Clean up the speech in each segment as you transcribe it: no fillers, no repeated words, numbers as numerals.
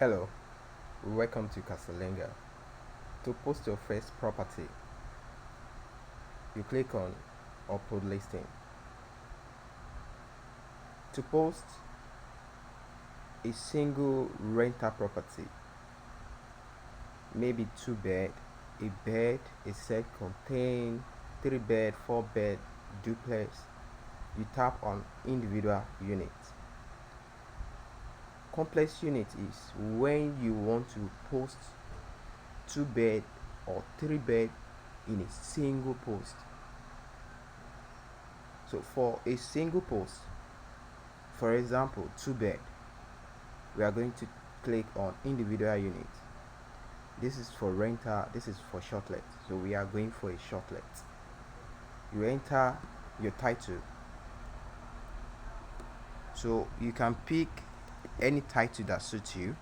Hello, welcome to CasaLinger. To post your first property, you click on Upload Listing. To post a single rental property, maybe 2 bed, a bed, a self-contained, 3 bed, 4 bed, duplex, you tap on individual unit. Complex unit is when you want to post 2 bed or 3 bed in a single post. So for a single post, for example 2 bed, we are going to click on individual unit. This is for rental, this is for shortlet, so we are going for a shortlet. You enter your title, so you can pick any title that suits you.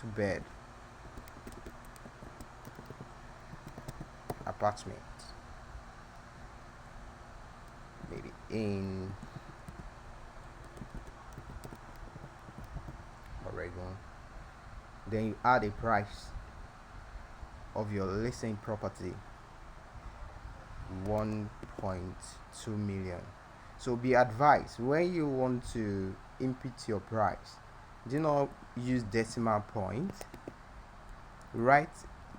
Two bed apartment, maybe in Oregon. Then you add a price of your listing property, 1.2 million. So be advised, when you want to input your price, do not use decimal point.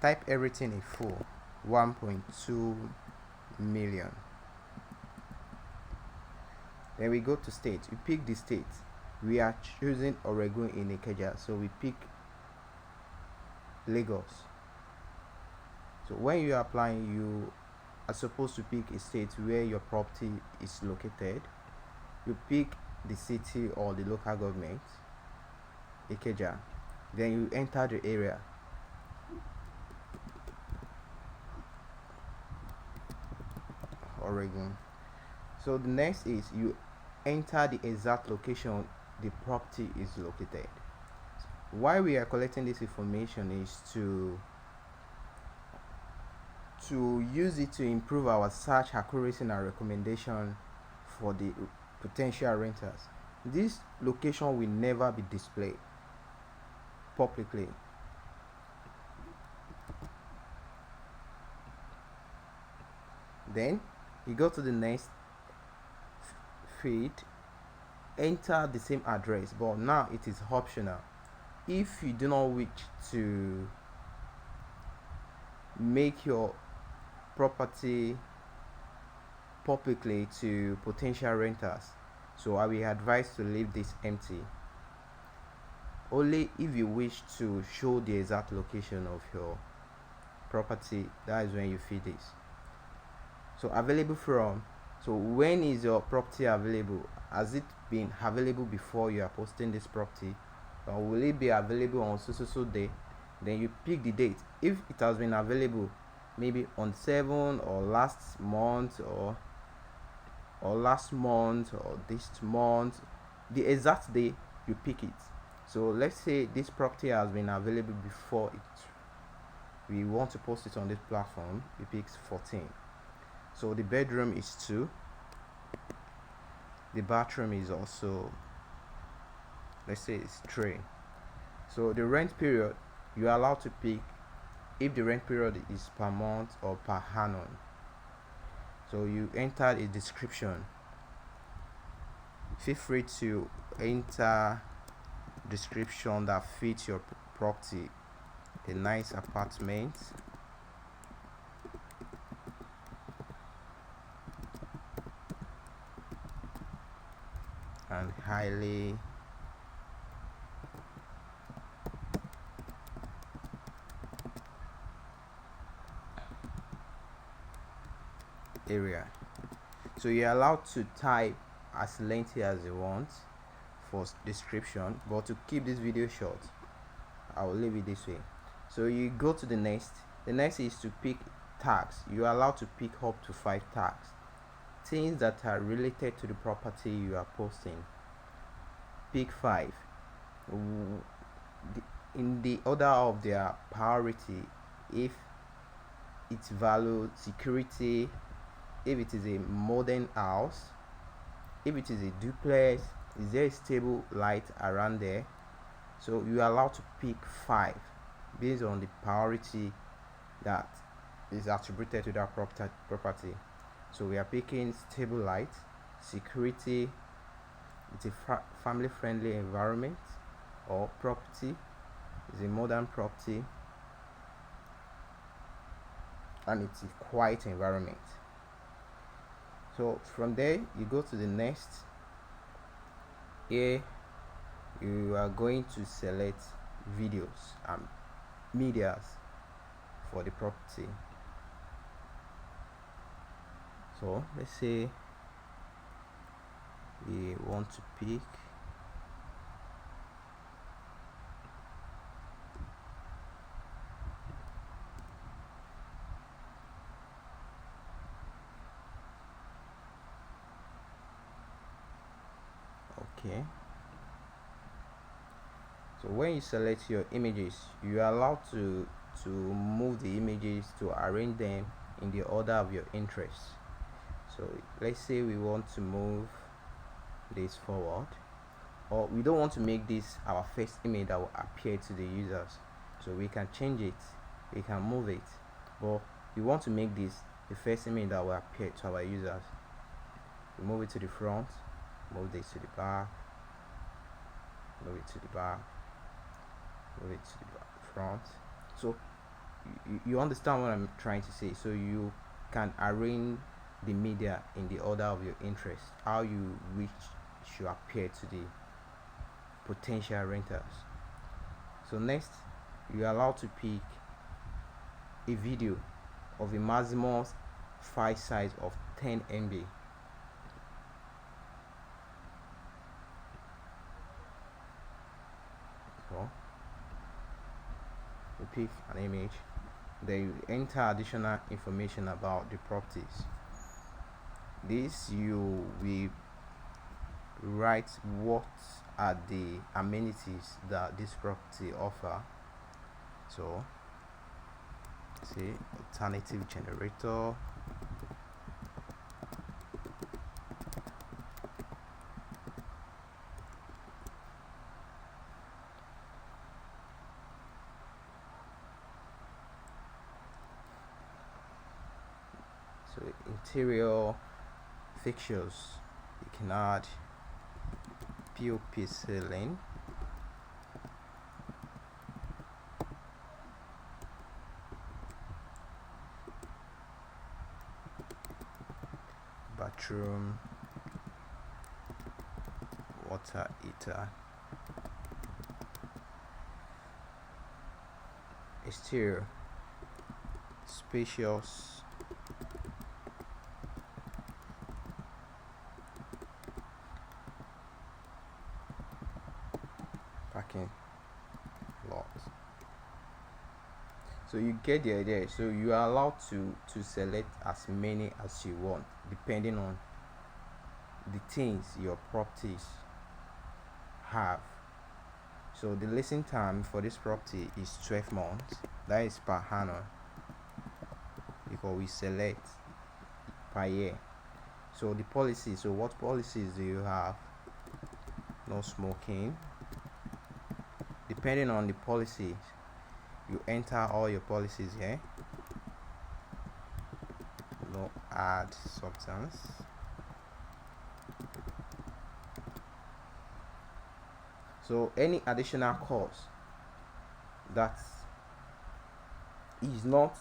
Type everything in full, 1.2 million. Then we go to state. We pick the state. We are choosing Oregon in Ikeja, so we pick Lagos. So when you are applying, you are supposed to pick a state where your property is located. You pick the city or the local government, Ikeja. Then you enter the area. Oregon. So the next is you enter the exact location the property is located. Why we are collecting this information is to use it to improve our search accuracy and recommendation for the potential renters. This location will never be displayed publicly. Then you go to the next feed, enter the same address, but now it is optional. If you do not wish to make your property publicly to potential renters, so I will advise to leave this empty. Only if you wish to show the exact location of your property, that is when you feed this. So available from, so when is your property available? Has it been available before you are posting this property, or will it be available on so day? Then you pick the date. If it has been available maybe on 7 or last month or this month, the exact day you pick it. So let's say this property has been available before we want to post it on this platform. We pick 14. So the bedroom is 2, the bathroom is also, let's say it's 3. So the rent period, you are allowed to pick if the rent period is per month or per annum. So you enter a description. Feel free to enter description that fits your property. A nice apartment, and highly area. So you're allowed to type as lengthy as you want for description, but to keep this video short, I will leave it this way. So you go to the next is to pick tags. You are allowed to pick up to 5 tags, things that are related to the property you are posting. Pick 5 in the order of their priority. If it's value, security, if it is a modern house, if it is a duplex, is there a stable light around there? So you are allowed to pick 5 based on the priority that is attributed to that property. So we are picking stable light, security, it's a family friendly environment, or property is a modern property, and it's a quiet environment. So from there you go to the next. Here you are going to select videos and medias for the property. So let's say we want to pick okay. So when you select your images, you are allowed to move the images to arrange them in the order of your interest. So let's say we want to move this forward, or we don't want to make this our first image that will appear to the users, so we can change it, we can move it, but we want to make this the first image that will appear to our users. We move it to the front, move this to the back, move it to the back, move it to the front. So you understand what I'm trying to say. So you can arrange the media in the order of your interest, how you wish should appear to the potential renters. So next, you are allowed to pick a video of a maximum file size of 10 MB. So you pick an image, then you enter additional information about the properties. This you will write what are the amenities that this property offer. So say alternative generator, so interior fixtures, you can add POP ceiling, bathroom, water heater, exterior, spacious parking lot. So you get the idea. So you are allowed to select as many as you want depending on the things your properties have. So the leasing time for this property is 12 months, that is per annum, because we select per year. So the policy, so what policies do you have? No smoking. Depending on the policies, you enter all your policies here. No add substance. So any additional cost that is not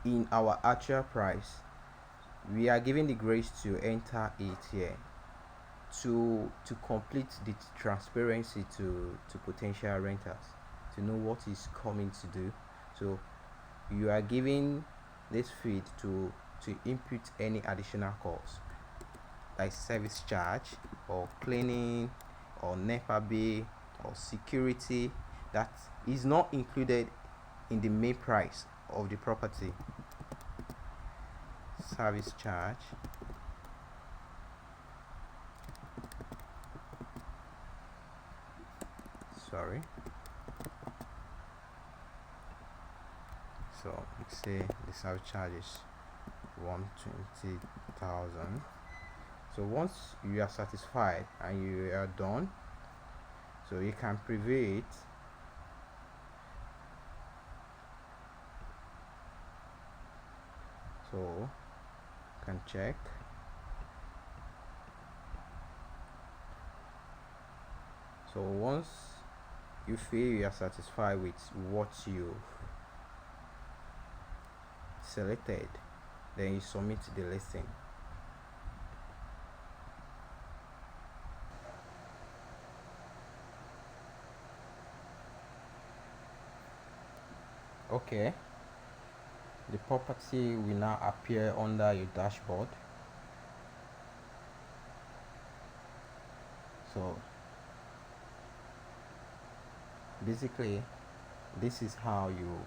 in our actual price, we are giving the grace to enter it here to complete the transparency to potential renters, to know what is coming to do. So you are giving this feed to input any additional costs like service charge or cleaning or NEPA bill or security that is not included in the main price of the property. Service charge, sorry. So let's say the service charge is 120,000. So once you are satisfied and you are done, so you can preview it. So you can check. So once you feel you are satisfied with what you selected, then you submit the listing. Okay, the property will now appear under your dashboard. So basically, this is how you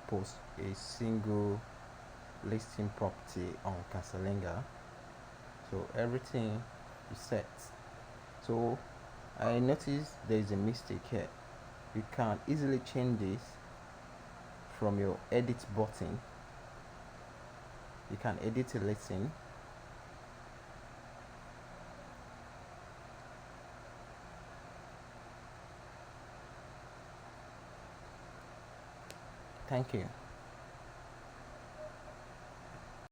post a single listing property on CasaLinger. So everything is set. So I noticed there is a mistake here. You can easily change this from your edit button. You can edit a listing. Thank you.